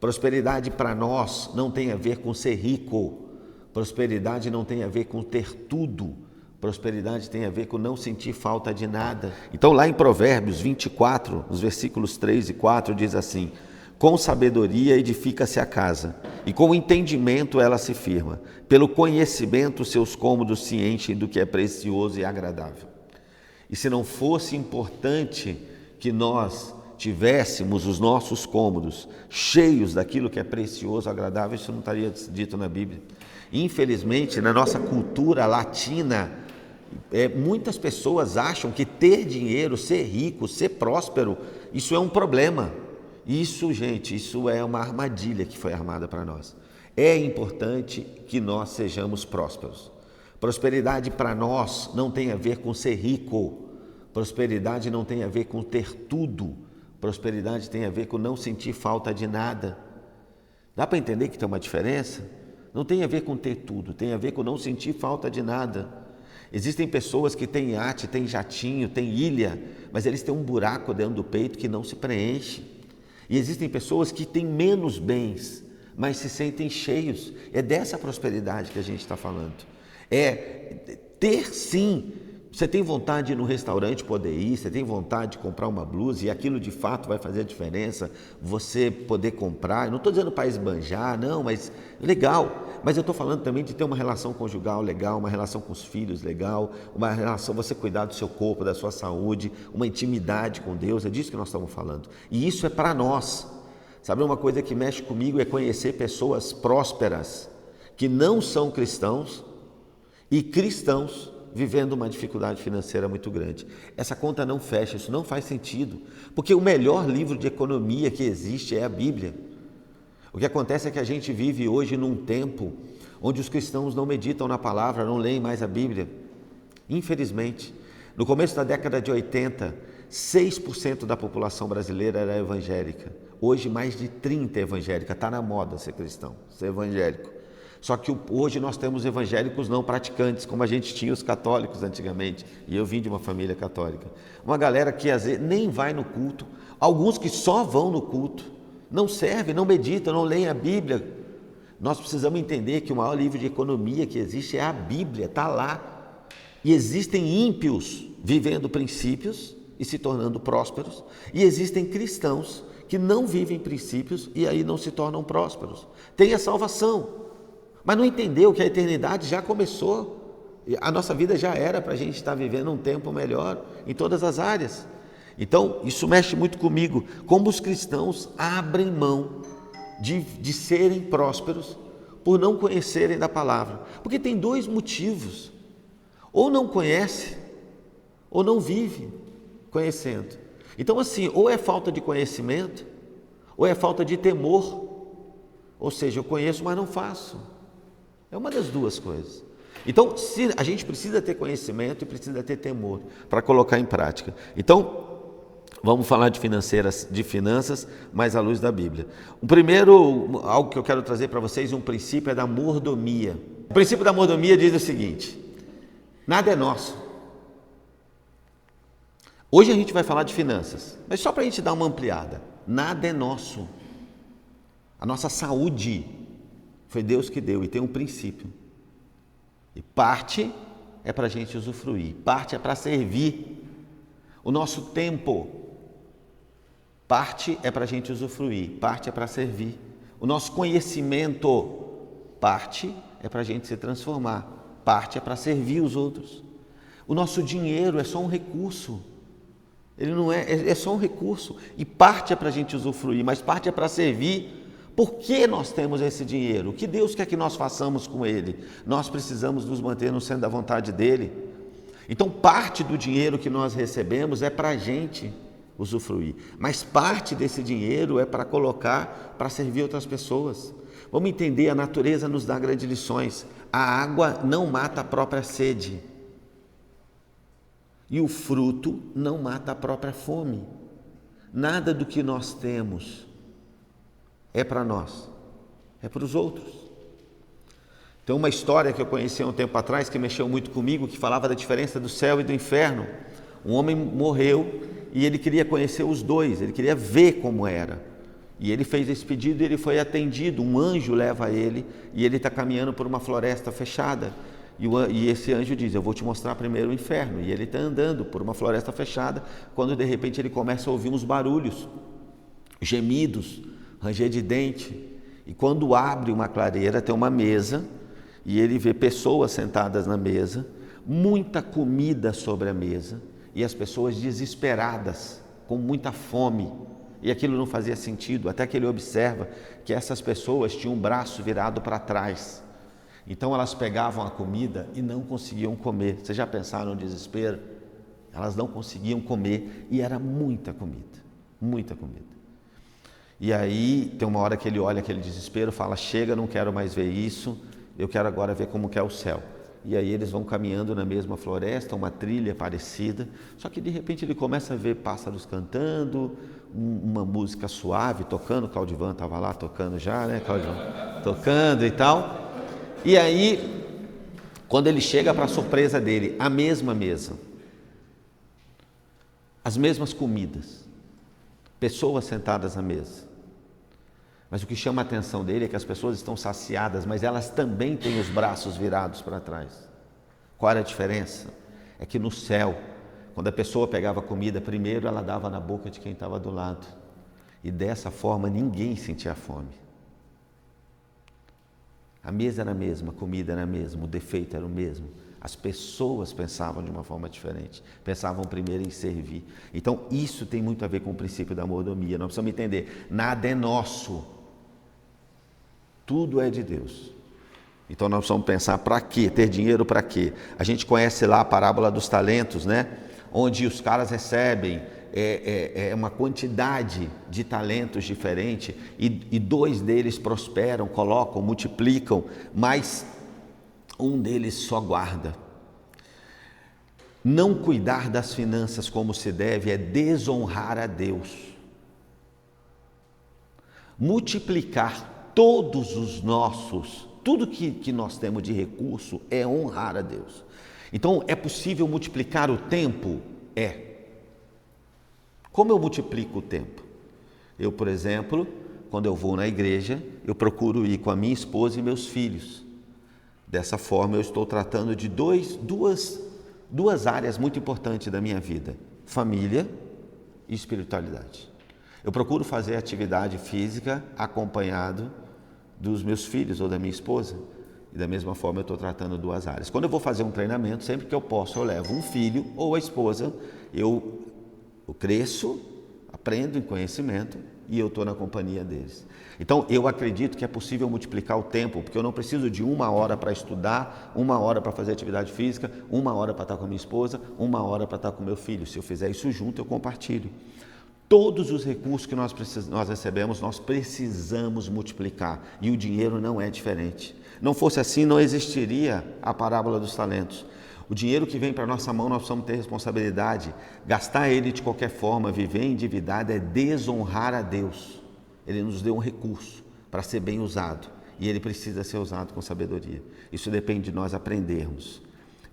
Prosperidade para nós não tem a ver com ser rico. Prosperidade não tem a ver com ter tudo. Prosperidade tem a ver com não sentir falta de nada. Então lá em Provérbios 24, nos versículos 3 e 4, diz assim: com sabedoria edifica-se a casa, e com entendimento ela se firma. Pelo conhecimento seus cômodos se enchem do que é precioso e agradável. E se não fosse importante que nós tivéssemos os nossos cômodos cheios daquilo que é precioso, agradável, isso não estaria dito na Bíblia. Infelizmente, na nossa cultura latina, muitas pessoas acham que ter dinheiro, ser rico, ser próspero, isso é um problema. Isso, gente, isso é uma armadilha que foi armada para nós. É importante que nós sejamos prósperos. Prosperidade para nós não tem a ver com ser rico. Prosperidade não tem a ver com ter tudo. Prosperidade tem a ver com não sentir falta de nada. Dá para entender que tem uma diferença? Não tem a ver com ter tudo, tem a ver com não sentir falta de nada. Existem pessoas que têm iate, têm jatinho, têm ilha, mas eles têm um buraco dentro do peito que não se preenche. E existem pessoas que têm menos bens, mas se sentem cheios. É dessa prosperidade que a gente está falando. É ter sim. Você tem vontade de ir no restaurante poder ir, você tem vontade de comprar uma blusa e aquilo de fato vai fazer a diferença, você poder comprar. Eu não estou dizendo para esbanjar, não, mas legal. Mas eu estou falando também de ter uma relação conjugal legal, uma relação com os filhos legal, uma relação, você cuidar do seu corpo, da sua saúde, uma intimidade com Deus, é disso que nós estamos falando. E isso é para nós. Sabe, uma coisa que mexe comigo é conhecer pessoas prósperas, que não são cristãos e cristãos, vivendo uma dificuldade financeira muito grande. Essa conta não fecha, isso não faz sentido, porque o melhor livro de economia que existe é a Bíblia. O que acontece é que a gente vive hoje num tempo onde os cristãos não meditam na palavra, não leem mais a Bíblia. Infelizmente, no começo da década de 80, 6% da população brasileira era evangélica. Hoje mais de 30% é evangélica, está na moda ser cristão, ser evangélico. Só que hoje nós temos evangélicos não praticantes, como a gente tinha os católicos antigamente, e eu vim de uma família católica. Uma galera que às vezes nem vai no culto, alguns que só vão no culto, não servem, não meditam, não leem a Bíblia. Nós precisamos entender que o maior livro de economia que existe é a Bíblia, está lá. E existem ímpios vivendo princípios e se tornando prósperos, e existem cristãos que não vivem princípios e aí não se tornam prósperos. Tem a salvação, mas não entendeu que a eternidade já começou, a nossa vida já era para a gente estar vivendo um tempo melhor em todas as áreas. Então, isso mexe muito comigo, como os cristãos abrem mão de serem prósperos por não conhecerem da palavra. Porque tem dois motivos: ou não conhece, ou não vive conhecendo. Então, assim, ou é falta de conhecimento, ou é falta de temor. Ou seja, eu conheço, mas não faço. É uma das duas coisas. Então, a gente precisa ter conhecimento e precisa ter temor para colocar em prática. Então, vamos falar de finanças, mas à luz da Bíblia. O primeiro, algo que eu quero trazer para vocês, um princípio é da mordomia. O princípio da mordomia diz o seguinte: nada é nosso. Hoje a gente vai falar de finanças, mas só para a gente dar uma ampliada. Nada é nosso. A nossa saúde foi Deus que deu e tem um princípio. E parte é para a gente usufruir, parte é para servir. O nosso tempo, parte é para a gente usufruir, parte é para servir. O nosso conhecimento, parte é para a gente se transformar, parte é para servir os outros. O nosso dinheiro é só um recurso. Ele não é só um recurso. E parte é para a gente usufruir, mas parte é para servir. Por que nós temos esse dinheiro? O que Deus quer que nós façamos com ele? Nós precisamos nos manter no centro da vontade dele. Então, parte do dinheiro que nós recebemos é para a gente usufruir, mas parte desse dinheiro é para colocar, para servir outras pessoas. Vamos entender, a natureza nos dá grandes lições. A água não mata a própria sede. E o fruto não mata a própria fome. Nada do que nós temos é para nós, é para os outros. Tem uma história que eu conheci há um tempo atrás, que mexeu muito comigo, que falava da diferença do céu e do inferno. Um homem morreu e ele queria conhecer os dois, ele queria ver como era. E ele fez esse pedido e ele foi atendido. Um anjo leva ele e ele está caminhando por uma floresta fechada. E esse anjo diz: eu vou te mostrar primeiro o inferno. E ele está andando por uma floresta fechada, quando de repente ele começa a ouvir uns barulhos, gemidos, ranger de dente. E quando abre uma clareira, tem uma mesa, e ele vê pessoas sentadas na mesa, muita comida sobre a mesa, e as pessoas desesperadas, com muita fome. E aquilo não fazia sentido, até que ele observa que essas pessoas tinham um braço virado para trás. Então elas pegavam a comida e não conseguiam comer. Vocês já pensaram no desespero? Elas não conseguiam comer e era muita comida, muita comida. E aí tem uma hora que ele olha aquele desespero, fala: chega, não quero mais ver isso, eu quero agora ver como que é o céu. E aí eles vão caminhando na mesma floresta, uma trilha parecida, só que de repente ele começa a ver pássaros cantando, uma música suave tocando. Claudivan estava lá tocando já, né, Claudivan? Tocando e tal. E aí, quando ele chega, para a surpresa dele, a mesma mesa, as mesmas comidas, pessoas sentadas à mesa. Mas o que chama a atenção dele é que as pessoas estão saciadas, mas elas também têm os braços virados para trás. Qual era a diferença? É que no céu, quando a pessoa pegava comida, primeiro ela dava na boca de quem estava do lado. E dessa forma ninguém sentia fome. A mesa era a mesma, a comida era a mesma, o defeito era o mesmo. As pessoas pensavam de uma forma diferente, pensavam primeiro em servir. Então isso tem muito a ver com o princípio da mordomia. Nós precisamos entender, nada é nosso, tudo é de Deus. Então nós precisamos pensar: para quê? Ter dinheiro para quê? A gente conhece lá a parábola dos talentos, né? Onde os caras recebem uma quantidade de talentos diferente e dois deles prosperam, colocam, multiplicam, mas um deles só guarda. Não cuidar das finanças como se deve é desonrar a Deus. Multiplicar todos os nossos, tudo que nós temos de recurso é honrar a Deus. Então, é possível multiplicar o tempo? É. Como eu multiplico o tempo? Eu, por exemplo, quando eu vou na igreja, eu procuro ir com a minha esposa e meus filhos. Dessa forma, eu estou tratando de duas áreas muito importantes da minha vida: família e espiritualidade. Eu procuro fazer atividade física acompanhado dos meus filhos ou da minha esposa. E da mesma forma eu estou tratando duas áreas. Quando eu vou fazer um treinamento, sempre que eu posso, eu levo um filho ou a esposa. Eu cresço, aprendo em conhecimento e eu estou na companhia deles. Então eu acredito que é possível multiplicar o tempo, porque eu não preciso de 1 hora para estudar, 1 hora para fazer atividade física, 1 hora para estar com a minha esposa, 1 hora para estar com meu filho. Se eu fizer isso junto, eu compartilho. Todos os recursos que nós recebemos, nós precisamos multiplicar, e o dinheiro não é diferente. Não fosse assim, não existiria a parábola dos talentos. O dinheiro que vem para a nossa mão, nós precisamos ter responsabilidade. Gastar ele de qualquer forma, viver endividado, é desonrar a Deus. Ele nos deu um recurso para ser bem usado, e ele precisa ser usado com sabedoria. Isso depende de nós aprendermos.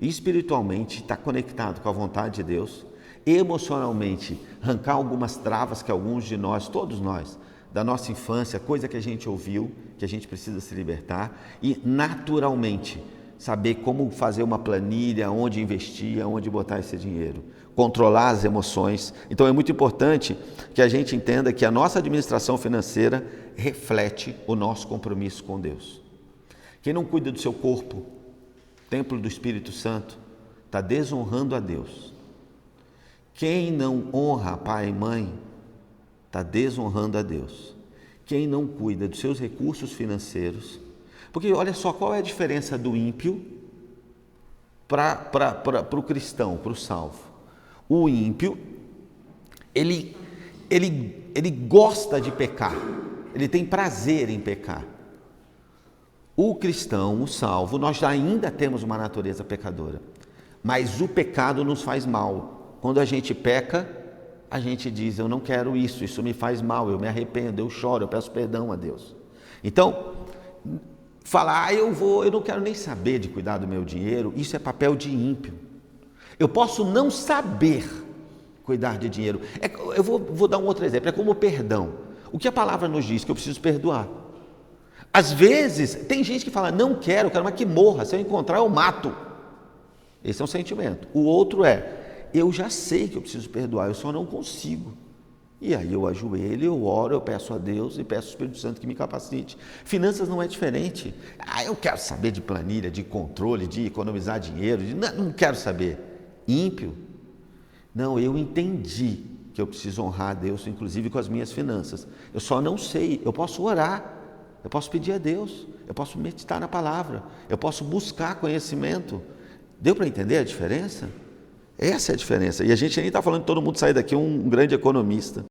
E espiritualmente, estar conectado com a vontade de Deus. Emocionalmente, arrancar algumas travas que alguns de nós, todos nós, da nossa infância, coisa que a gente ouviu, que a gente precisa se libertar. E naturalmente, saber como fazer uma planilha, onde investir, onde botar esse dinheiro, controlar as emoções. Então é muito importante que a gente entenda que a nossa administração financeira reflete o nosso compromisso com Deus. Quem não cuida do seu corpo, templo do Espírito Santo, está desonrando a Deus. Quem não honra pai e mãe, está desonrando a Deus. Quem não cuida dos seus recursos financeiros, porque olha só qual é a diferença do ímpio para o cristão, para o salvo. O ímpio, ele gosta de pecar, ele tem prazer em pecar. O cristão, o salvo, nós ainda temos uma natureza pecadora, mas o pecado nos faz mal. Quando a gente peca, a gente diz: eu não quero isso, isso me faz mal, eu me arrependo, eu choro, eu peço perdão a Deus. Então, falar: eu não quero nem saber de cuidar do meu dinheiro, isso é papel de ímpio. Eu posso não saber cuidar de dinheiro. Eu vou dar um outro exemplo, é como o perdão. O que a palavra nos diz? Que eu preciso perdoar. Às vezes, tem gente que fala, não quero, quero mais que morra, se eu encontrar eu mato. Esse é um sentimento. O outro é, eu já sei que eu preciso perdoar, eu só não consigo. E aí eu ajoelho, eu oro, eu peço a Deus e peço ao Espírito Santo que me capacite. Finanças não é diferente. Eu quero saber de planilha, de controle, de economizar dinheiro, não quero saber. Ímpio. Não, eu entendi que eu preciso honrar a Deus, inclusive com as minhas finanças. Eu só não sei, eu posso orar, eu posso pedir a Deus, eu posso meditar na palavra, eu posso buscar conhecimento. Deu para entender a diferença? Essa é a diferença. E a gente nem está falando que todo mundo sai daqui um grande economista.